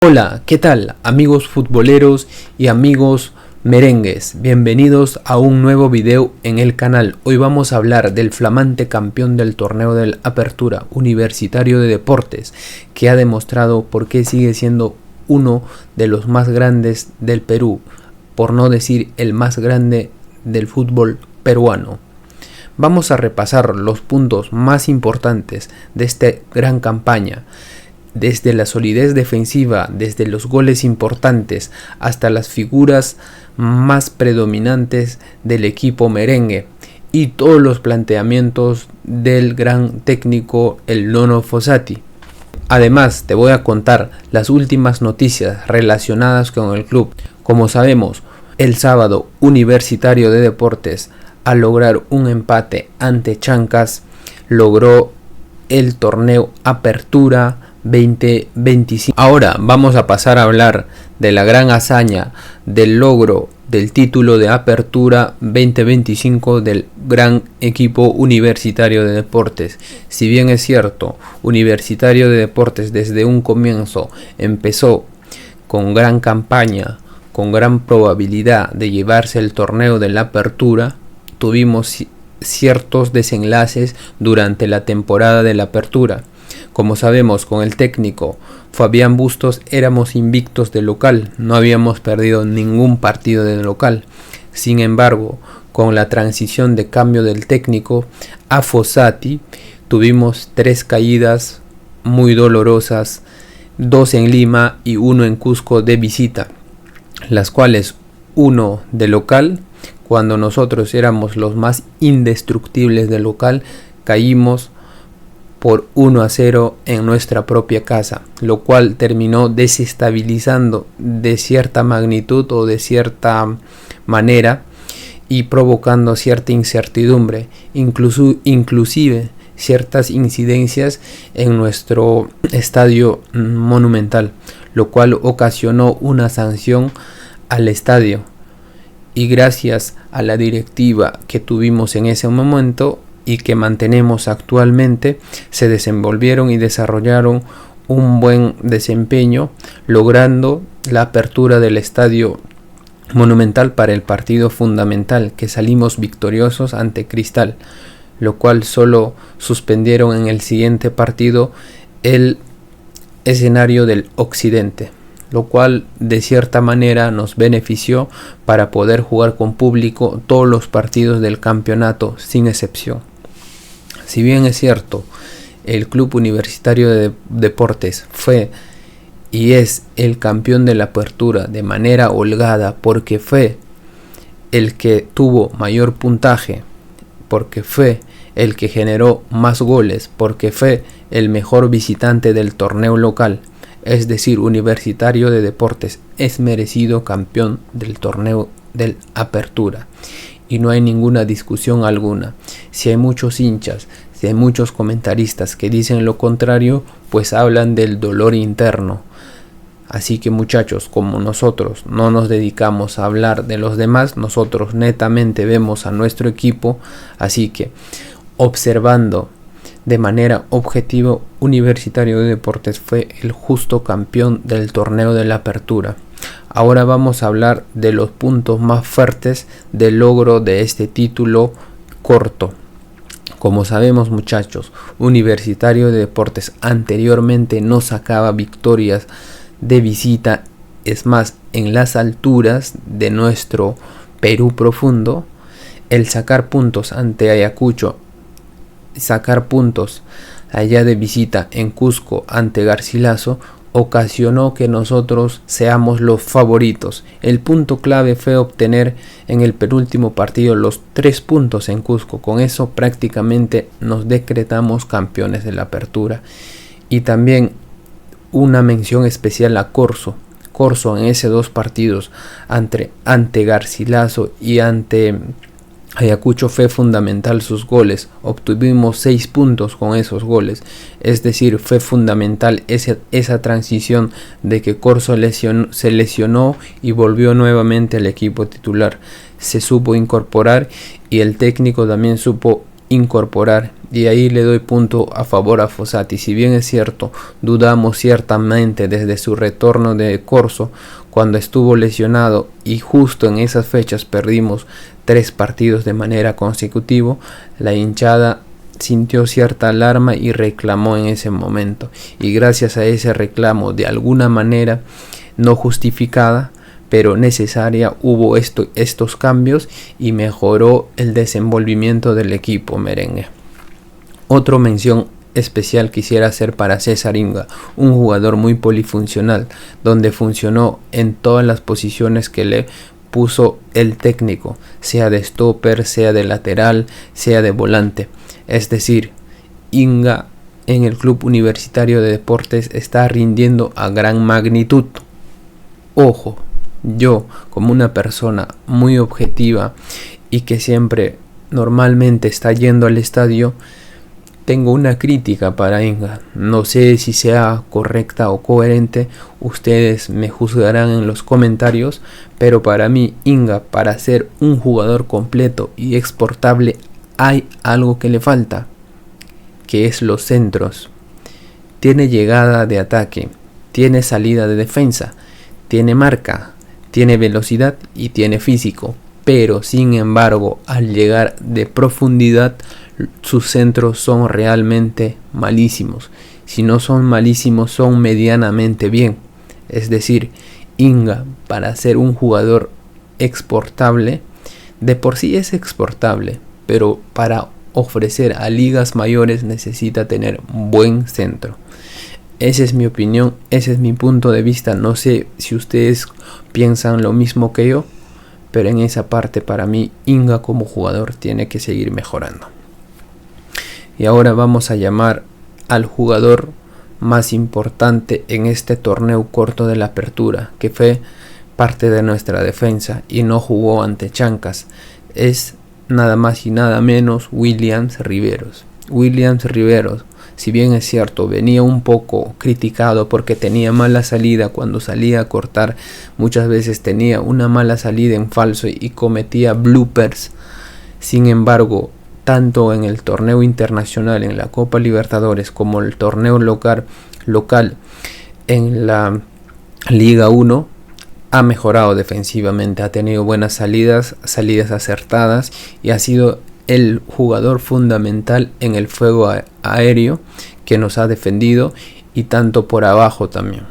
Hola, ¿qué tal amigos futboleros y amigos merengues? Bienvenidos a un nuevo video en el canal. Hoy vamos a hablar del flamante campeón del torneo del Apertura Universitario de Deportes, que ha demostrado por qué sigue siendo uno de los más grandes del Perú, por no decir el más grande del fútbol peruano. Vamos a repasar los puntos más importantes de esta gran campaña. Desde la solidez defensiva, desde los goles importantes hasta las figuras más predominantes del equipo merengue y todos los planteamientos del gran técnico el Nono Fossati. Además, te voy a contar las últimas noticias relacionadas con el club. Como sabemos, el sábado Universitario de Deportes, al lograr un empate ante Chancas, logró el torneo Apertura 2025. Ahora vamos a pasar a hablar de la gran hazaña del logro del título de Apertura 2025 del gran equipo Universitario de Deportes. Si bien es cierto, Universitario de Deportes desde un comienzo empezó con gran campaña, con gran probabilidad de llevarse el torneo de la Apertura, tuvimos ciertos desenlaces durante la temporada de la Apertura. Como sabemos, con el técnico Fabián Bustos éramos invictos de local, no habíamos perdido ningún partido de local. Sin embargo, con la transición de cambio del técnico a Fossati, tuvimos 3 caídas muy dolorosas, 2 en Lima y 1 en Cusco de visita, las cuales 1 de local, cuando nosotros éramos los más indestructibles de local, caímos por 1-0 en nuestra propia casa, lo cual terminó desestabilizando de cierta magnitud o de cierta manera y provocando cierta incertidumbre, inclusive ciertas incidencias en nuestro estadio monumental, lo cual ocasionó una sanción al estadio. Y gracias a la directiva que tuvimos en ese momento y que mantenemos actualmente, se desenvolvieron y desarrollaron un buen desempeño, logrando la apertura del estadio monumental para el partido fundamental, que salimos victoriosos ante Cristal, lo cual solo suspendieron en el siguiente partido el escenario del occidente, lo cual de cierta manera nos benefició para poder jugar con público todos los partidos del campeonato sin excepción. Si bien es cierto, el Club Universitario de Deportes fue y es el campeón de la Apertura de manera holgada, porque fue el que tuvo mayor puntaje, porque fue el que generó más goles, porque fue el mejor visitante del torneo local, es decir, Universitario de Deportes es merecido campeón del torneo del Apertura. Y no hay ninguna discusión alguna. Si hay muchos hinchas, si hay muchos comentaristas que dicen lo contrario, pues hablan del dolor interno. Así que muchachos, como nosotros no nos dedicamos a hablar de los demás, nosotros netamente vemos a nuestro equipo. Así que observando de manera objetiva, Universitario de Deportes fue el justo campeón del torneo de la Apertura. Ahora vamos a hablar de los puntos más fuertes del logro de este título corto. Como sabemos, muchachos, Universitario de Deportes anteriormente no sacaba victorias de visita. Es más, en las alturas de nuestro Perú profundo, el sacar puntos ante Ayacucho, sacar puntos allá de visita en Cusco ante Garcilaso, ocasionó que nosotros seamos los favoritos. El punto clave fue obtener en el penúltimo partido los 3 puntos en Cusco. Con eso prácticamente nos decretamos campeones de la Apertura. Y también una mención especial a Corso en esos 2 partidos ante Garcilaso y ante Ayacucho fue fundamental sus goles. Obtuvimos 6 puntos con esos goles. Es decir, fue fundamental esa transición de que Corso se lesionó y volvió nuevamente al equipo titular. Se supo incorporar y el técnico también supo incorporar, y ahí le doy punto a favor a Fossati. Si bien es cierto, dudamos ciertamente desde su retorno de corso cuando estuvo lesionado, y justo en esas fechas perdimos 3 partidos de manera consecutiva, la hinchada sintió cierta alarma y reclamó en ese momento, y gracias a ese reclamo, de alguna manera no justificada pero necesaria, hubo estos cambios y mejoró el desenvolvimiento del equipo merengue. Otra mención especial quisiera hacer para César Inga, un jugador muy polifuncional, donde funcionó en todas las posiciones que le puso el técnico, sea de stopper, sea de lateral, sea de volante. Es decir, Inga en el Club Universitario de Deportes está rindiendo a gran magnitud. Ojo, yo como una persona muy objetiva y que siempre normalmente está yendo al estadio, tengo una crítica para Inga. No sé si sea correcta o coherente, ustedes me juzgarán en los comentarios, pero para mí Inga, para ser un jugador completo y exportable, hay algo que le falta, que es los centros. Tiene llegada de ataque, tiene salida de defensa, tiene marca, tiene velocidad y tiene físico, pero sin embargo al llegar de profundidad sus centros son realmente malísimos. Si no son malísimos, son medianamente bien. Es decir, Inga, para ser un jugador exportable, de por sí es exportable, pero para ofrecer a ligas mayores necesita tener un buen centro. Esa es mi opinión, ese es mi punto de vista. No sé si ustedes piensan lo mismo que yo, pero en esa parte para mí Inga como jugador tiene que seguir mejorando. Y ahora vamos a llamar al jugador más importante en este torneo corto de la apertura, que fue parte de nuestra defensa y no jugó ante Chancas. Es nada más y nada menos Williams Riveros. Williams Riveros, si bien es cierto, venía un poco criticado porque tenía mala salida cuando salía a cortar, muchas veces tenía una mala salida en falso y cometía bloopers. Sin embargo, tanto en el torneo internacional, en la Copa Libertadores, como el torneo local en la Liga 1, ha mejorado defensivamente, ha tenido buenas salidas acertadas y ha sido el jugador fundamental en el fuego aéreo que nos ha defendido, y tanto por abajo también.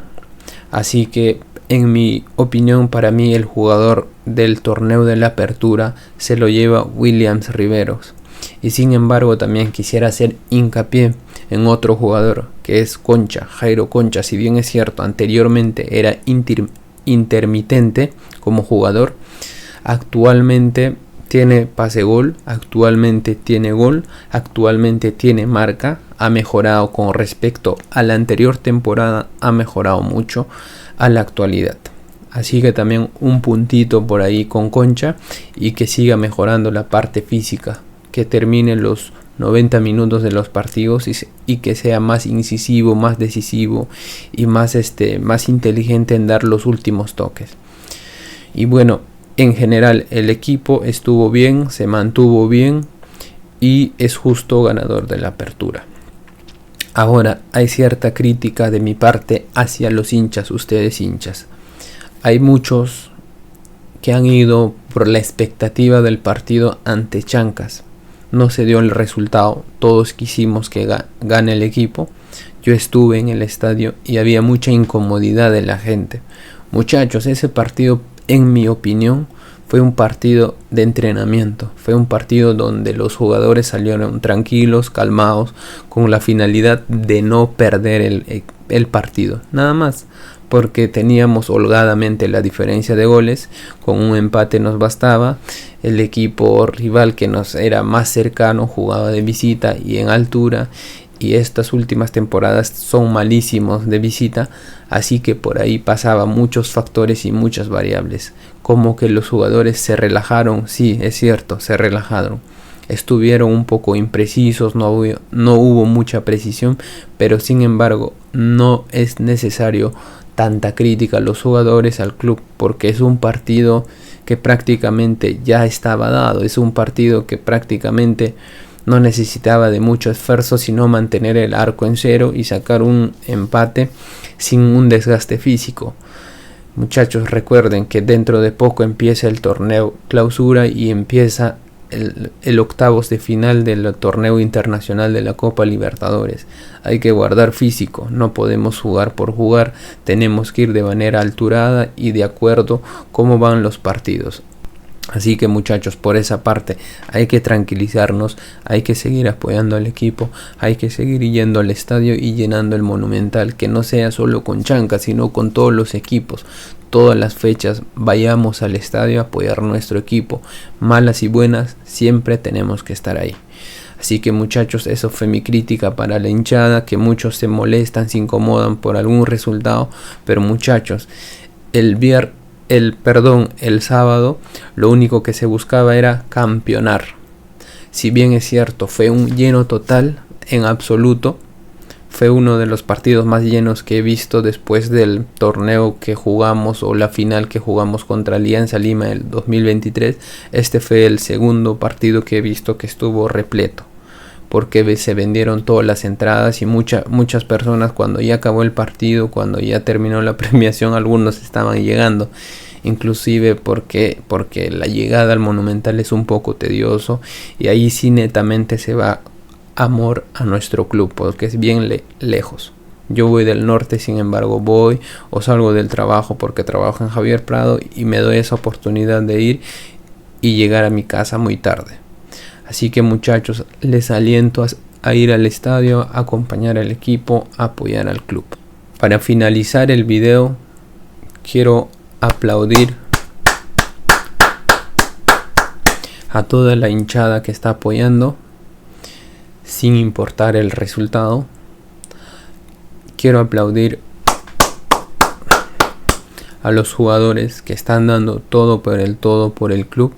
Así que en mi opinión, para mí el jugador del torneo de la apertura se lo lleva Williams Riveros. Y sin embargo también quisiera hacer hincapié en otro jugador, que es Concha, Jairo Concha. Si bien es cierto, anteriormente era intermitente como jugador, actualmente tiene pase gol, actualmente tiene gol, actualmente tiene marca, ha mejorado con respecto a la anterior temporada, ha mejorado mucho a la actualidad. Así que también un puntito por ahí con Concha, y que siga mejorando la parte física, que termine los 90 minutos de los partidos y que sea más incisivo, más decisivo y más inteligente en dar los últimos toques. Y bueno, en general el equipo estuvo bien, se mantuvo bien y es justo ganador de la apertura. Ahora hay cierta crítica de mi parte hacia los hinchas, ustedes hinchas. Hay muchos que han ido por la expectativa del partido ante Chancas. No se dio el resultado, todos quisimos que gane el equipo. Yo estuve en el estadio y había mucha incomodidad de la gente. Muchachos, ese partido, en mi opinión, fue un partido de entrenamiento. Fue un partido donde los jugadores salieron tranquilos, calmados, con la finalidad de no perder el partido. Nada más, porque teníamos holgadamente la diferencia de goles, con un empate nos bastaba. El equipo rival que nos era más cercano jugaba de visita y en altura, y estas últimas temporadas son malísimos de visita, así que por ahí pasaban muchos factores y muchas variables, como que los jugadores se relajaron. Sí, es cierto, se relajaron, estuvieron un poco imprecisos, no hubo mucha precisión, pero sin embargo no es necesario tanta crítica a los jugadores, al club, porque es un partido que prácticamente ya estaba dado, es un partido que prácticamente no necesitaba de mucho esfuerzo, sino mantener el arco en cero y sacar un empate sin un desgaste físico. Muchachos, recuerden que dentro de poco empieza el torneo clausura y empieza el octavos de final del torneo internacional de la Copa Libertadores. Hay que guardar físico, no podemos jugar por jugar, tenemos que ir de manera alturada y de acuerdo cómo van los partidos. Así que muchachos, por esa parte hay que tranquilizarnos, hay que seguir apoyando al equipo, hay que seguir yendo al estadio y llenando el Monumental, que no sea solo con Chanca, sino con todos los equipos. Todas las fechas vayamos al estadio a apoyar nuestro equipo, malas y buenas, siempre tenemos que estar ahí. Así que muchachos, eso fue mi crítica para la hinchada, que muchos se molestan, se incomodan por algún resultado, pero muchachos, el sábado lo único que se buscaba era campeonar. Si bien es cierto, fue un lleno total en absoluto, fue uno de los partidos más llenos que he visto después del torneo que jugamos o la final que jugamos contra Alianza Lima el 2023. Este fue el segundo partido que he visto que estuvo repleto, porque se vendieron todas las entradas y muchas personas, cuando ya acabó el partido, cuando ya terminó la premiación, algunos estaban llegando, inclusive porque la llegada al Monumental es un poco tedioso y ahí sí netamente se va amor a nuestro club, porque es bien lejos. Yo voy del norte, sin embargo voy o salgo del trabajo porque trabajo en Javier Prado y me doy esa oportunidad de ir y llegar a mi casa muy tarde. Así que muchachos, les aliento a ir al estadio, a acompañar al equipo, a apoyar al club. Para finalizar el video, quiero aplaudir a toda la hinchada que está apoyando, sin importar el resultado. Quiero aplaudir a los jugadores que están dando todo por el club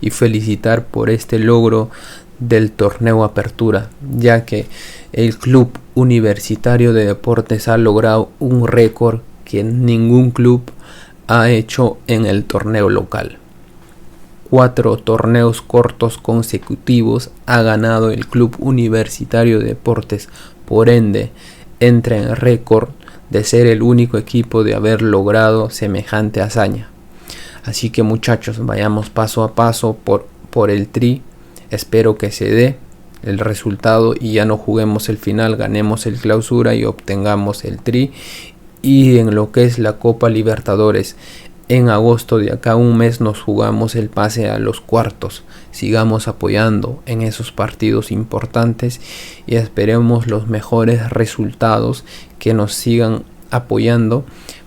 y felicitar por este logro del torneo Apertura, ya que el Club Universitario de Deportes ha logrado un récord que ningún club ha hecho en el torneo local. 4 torneos cortos consecutivos ha ganado el Club Universitario de Deportes, por ende entra en récord de ser el único equipo de haber logrado semejante hazaña. Así que muchachos, vayamos paso a paso por el tri. Espero que se dé el resultado y ya no juguemos el final, ganemos el clausura y obtengamos el tri. Y en lo que es la Copa Libertadores, en agosto, de acá a un mes, nos jugamos el pase a los cuartos. Sigamos apoyando en esos partidos importantes y esperemos los mejores resultados, que nos sigan apoyando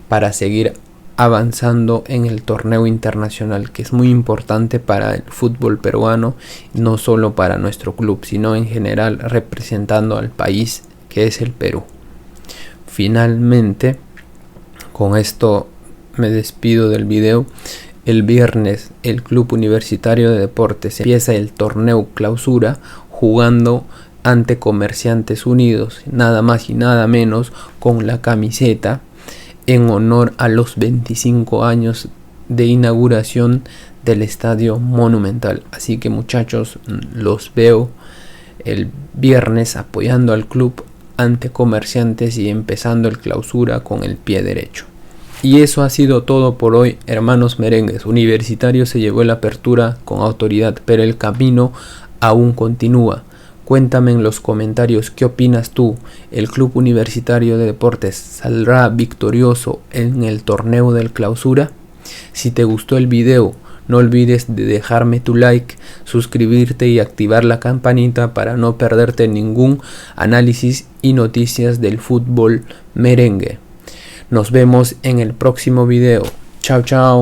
para seguir avanzando en el torneo internacional, que es muy importante para el fútbol peruano, no solo para nuestro club, sino en general representando al país que es el Perú. Finalmente, con esto me despido del video. El viernes el Club Universitario de Deportes empieza el torneo clausura jugando ante Comerciantes Unidos, nada más y nada menos, con la camiseta en honor a los 25 años de inauguración del Estadio Monumental. Así que muchachos, los veo el viernes apoyando al club ante Comerciantes y empezando el clausura con el pie derecho. Y eso ha sido todo por hoy, hermanos merengues. Universitario se llevó la apertura con autoridad, pero el camino aún continúa. Cuéntame en los comentarios qué opinas tú. ¿El Club Universitario de Deportes saldrá victorioso en el torneo del clausura? Si te gustó el video, no olvides de dejarme tu like, suscribirte y activar la campanita para no perderte ningún análisis y noticias del fútbol merengue. Nos vemos en el próximo video. Chao, chao.